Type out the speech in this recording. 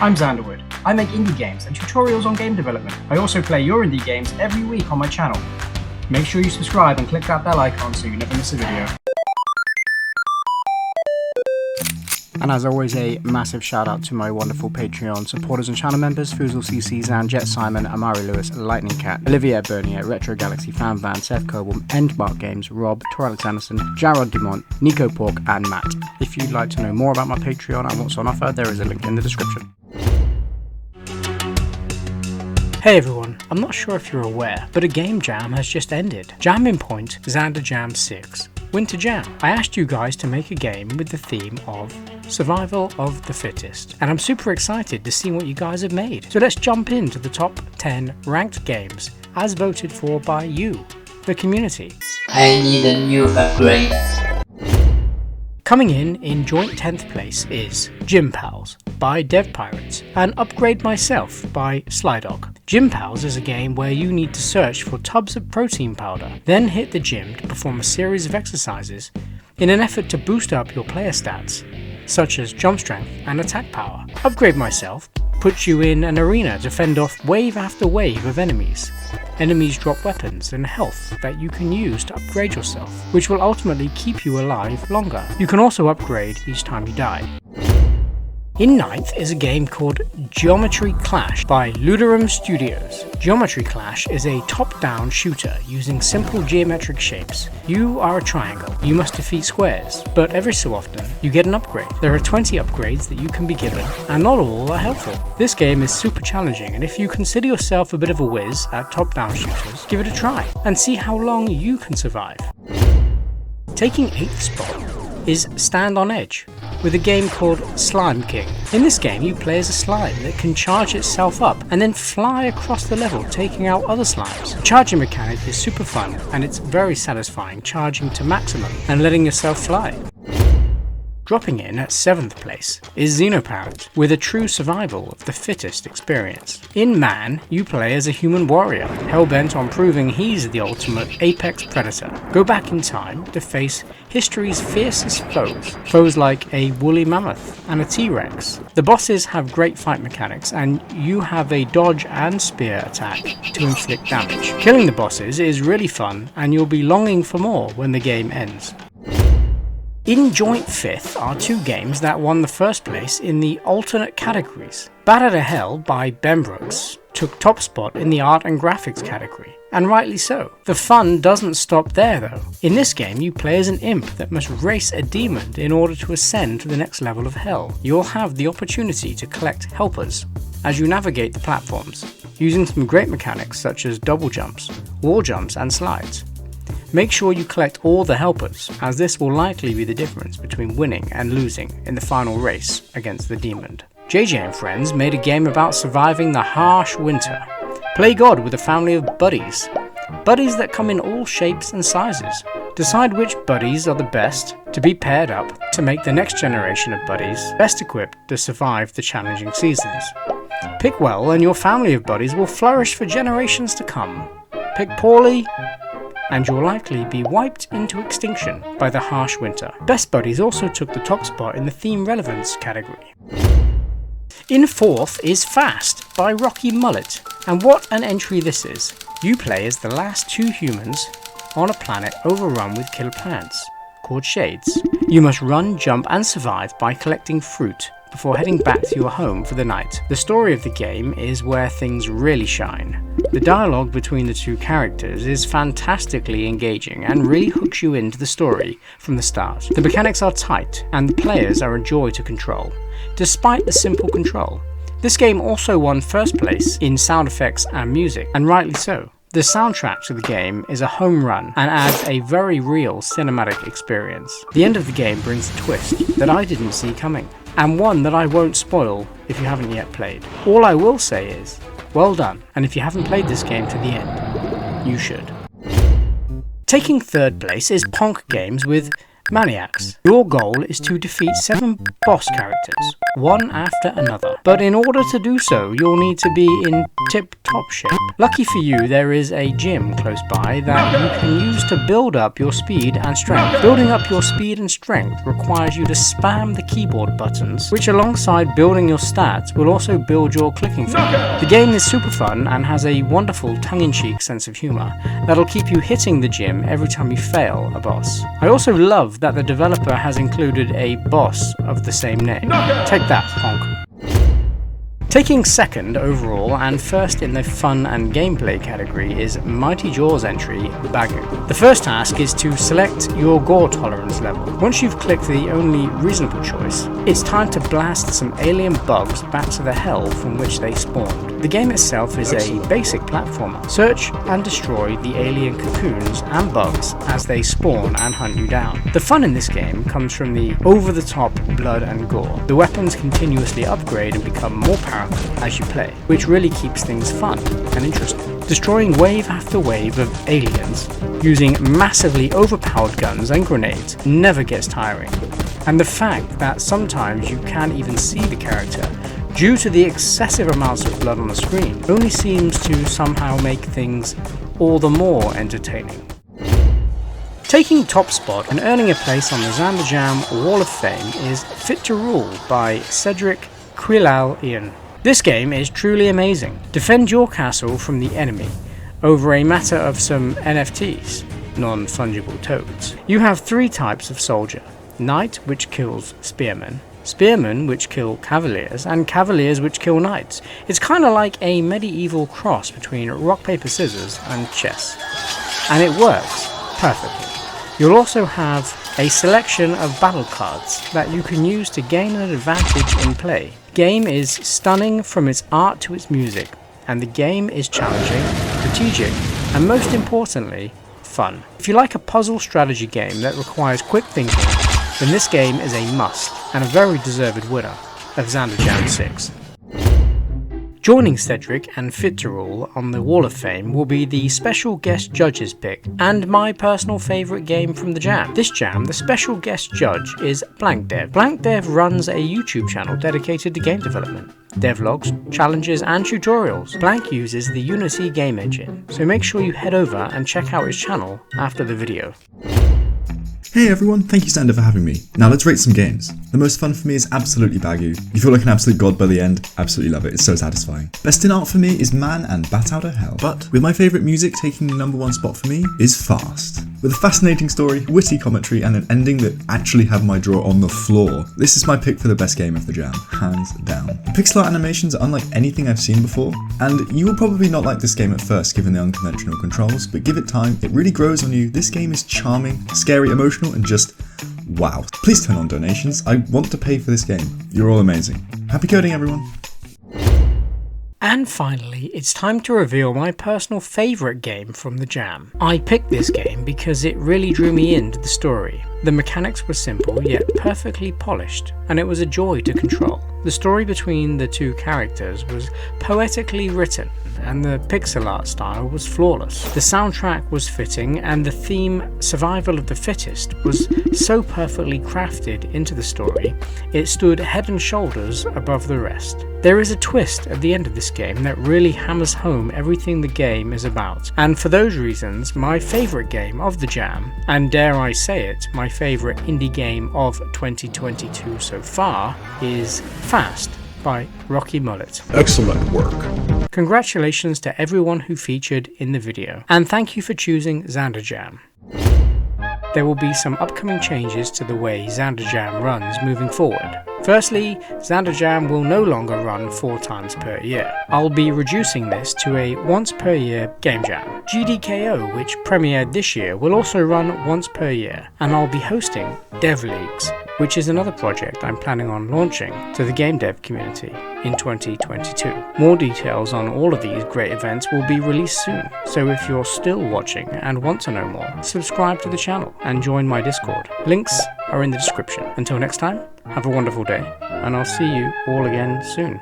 I'm Xanderwood. I make indie games and tutorials on game development. I also play your indie games every week on my channel. Make sure you subscribe and click that bell icon so you never miss a video. And as always, a massive shout out to my wonderful Patreon supporters and channel members: Foozle CC, Zan, Jet Simon, Amari Lewis, Lightning Cat, Olivia Bernier, Retro Galaxy, Fan Van, Seth Coble, Endmark Games, Rob, Tor Alex Anderson, Jarrod Dumont, Nico Pork, and Matt. If you'd like to know more about my Patreon and what's on offer, there is a link in the description. Hey everyone, I'm not sure if you're aware, but a game jam has just ended. Jam in Point, Xanderjam 6, Winter Jam. I asked you guys to make a game with the theme of Survival of the Fittest, and I'm super excited to see what you guys have made. So let's jump into the top 10 ranked games as voted for by you, the community. I need a new upgrade. Coming in joint 10th place is Gym Pals by Dev Pirates and Upgrade Myself by Slydog. Gym Pals is a game where you need to search for tubs of protein powder, then hit the gym to perform a series of exercises in an effort to boost up your player stats, such as jump strength and attack power. Upgrade Myself puts you in an arena to fend off wave after wave of enemies. Enemies drop weapons and health that you can use to upgrade yourself, which will ultimately keep you alive longer. You can also upgrade each time you die. In 9th is a game called Geometry Clash by Ludorem Studios. Geometry Clash is a top-down shooter using simple geometric shapes. You are a triangle. You must defeat squares, but every so often you get an upgrade. There are 20 upgrades that you can be given, and not all are helpful. This game is super challenging, and if you consider yourself a bit of a whiz at top-down shooters, give it a try and see how long you can survive. Taking 8th spot is Stand on Edge, with a game called Slime King. In this game you play as a slime that can charge itself up and then fly across the level, taking out other slimes. The charging mechanic is super fun and it's very satisfying, charging to maximum and letting yourself fly. Dropping in at 7th place is Xenoparent, with a true survival of the fittest experience. In Man, you play as a human warrior, hell-bent on proving he's the ultimate apex predator. Go back in time to face history's fiercest foes like a woolly mammoth and a T-Rex. The bosses have great fight mechanics, and you have a dodge and spear attack to inflict damage. Killing the bosses is really fun, and you'll be longing for more when the game ends. In joint 5th are two games that won the first place in the alternate categories. Bad Outta Hell by BEMBROOKS took top spot in the art and graphics category, and rightly so. The fun doesn't stop there though. In this game you play as an imp that must race a demon in order to ascend to the next level of hell. You'll have the opportunity to collect helpers as you navigate the platforms, using some great mechanics such as double jumps, wall jumps and slides. Make sure you collect all the helpers, as this will likely be the difference between winning and losing in the final race against the demon. JJ and friends made a game about surviving the harsh winter. Play God with a family of buddies. Buddies that come in all shapes and sizes. Decide which buddies are the best to be paired up to make the next generation of buddies best equipped to survive the challenging seasons. Pick well and your family of buddies will flourish for generations to come. Pick poorly and you'll likely be wiped into extinction by the harsh winter. Best Buddies also took the top spot in the theme relevance category. In 4th is Fast by Rocky Mullet, and what an entry this is. You play as the last two humans on a planet overrun with killer plants, called Shades. You must run, jump and survive by collecting fruit before heading back to your home for the night. The story of the game is where things really shine. The dialogue between the two characters is fantastically engaging and really hooks you into the story from the start. The mechanics are tight and the players are a joy to control, despite the simple control. This game also won first place in sound effects and music, and rightly so. The soundtrack to the game is a home run and adds a very real cinematic experience. The end of the game brings a twist that I didn't see coming, and one that I won't spoil if you haven't yet played. All I will say is, well done, and if you haven't played this game to the end, you should. Taking 3rd place is Ponk Games with Maniacs. Your goal is to defeat 7 boss characters. one after another. But in order to do so, you'll need to be in tip-top shape. Lucky for you, there is a gym close by that you can use to build up your speed and strength. Building up your speed and strength requires you to spam the keyboard buttons, which alongside building your stats will also build your clicking finger. The game is super fun and has a wonderful tongue-in-cheek sense of humour that'll keep you hitting the gym every time you fail a boss. I also love that the developer has included a boss of the same name. Take that, Honk. Taking second overall and first in the fun and gameplay category is Mighty Jaws entry, BAGU. The first task is to select your gore tolerance level. Once you've clicked the only reasonable choice, it's time to blast some alien bugs back to the hell from which they spawned. The game itself is a basic platformer. Search and destroy the alien cocoons and bugs as they spawn and hunt you down. The fun in this game comes from the over-the-top blood and gore. The weapons continuously upgrade and become more powerful as you play, which really keeps things fun and interesting. Destroying wave after wave of aliens using massively overpowered guns and grenades never gets tiring. And the fact that sometimes you can't even see the character due to the excessive amounts of blood on the screen only seems to somehow make things all the more entertaining. Taking top spot and earning a place on the Xanderjam Wall of Fame is Fit to Rule by CEDRIC, QUILAL-IAN. This game is truly amazing. Defend your castle from the enemy over a matter of some NFTs, non-fungible toads. You have three types of soldier: knight, which kills spearmen, spearmen, which kill cavaliers, and cavaliers, which kill knights. It's kind of like a medieval cross between rock, paper, scissors and chess. And it works perfectly. You'll also have a selection of battle cards that you can use to gain an advantage in play. The game is stunning from its art to its music, and the game is challenging, strategic, and most importantly, fun. If you like a puzzle strategy game that requires quick thinking, then this game is a must, and a very deserved winner of Xanderjam 6. Joining CEDRIC and Fit to Rule on the Wall of Fame will be the special guest judge's pick, and my personal favourite game from the jam. This jam, the special guest judge is BlankDev. BlankDev runs a YouTube channel dedicated to game development, devlogs, challenges and tutorials. Blank uses the Unity game engine, so make sure you head over and check out his channel after the video. Hey everyone, thank you Xander for having me. Now let's rate some games. The most fun for me is absolutely BAGU. You feel like an absolute god by the end, absolutely love it, it's so satisfying. Best in art for me is Man and Bat Out of Hell. But with my favourite music taking the #1 spot for me is Fast. With a fascinating story, witty commentary and an ending that actually had my jaw on the floor, this is my pick for the best game of the jam, hands down. The pixel art animations are unlike anything I've seen before, and you will probably not like this game at first given the unconventional controls, but give it time, it really grows on you. This game is charming, scary, emotional, and just wow. Please turn on donations, I want to pay for this game. You're all amazing. Happy coding everyone! And finally, it's time to reveal my personal favourite game from the jam. I picked this game because it really drew me into the story. The mechanics were simple yet perfectly polished, and it was a joy to control. The story between the two characters was poetically written, and the pixel art style was flawless. The soundtrack was fitting, and the theme, Survival of the Fittest, was so perfectly crafted into the story, it stood head and shoulders above the rest. There is a twist at the end of this game that really hammers home everything the game is about, and for those reasons, my favourite game of the jam, and dare I say it, my favourite indie game of 2022 so far, is Fast by Rocky Mullet. Excellent work. Congratulations to everyone who featured in the video, and thank you for choosing Xanderjam. There will be some upcoming changes to the way Xanderjam runs moving forward. Firstly, Xanderjam will no longer run 4 times per year. I'll be reducing this to a once per year game jam. GDKO, which premiered this year, will also run once per year, and I'll be hosting Dev Leagues, which is another project I'm planning on launching to the game dev community in 2022. More details on all of these great events will be released soon, so if you're still watching and want to know more, subscribe to the channel and join my Discord. Links are in the description. Until next time, have a wonderful day, and I'll see you all again soon.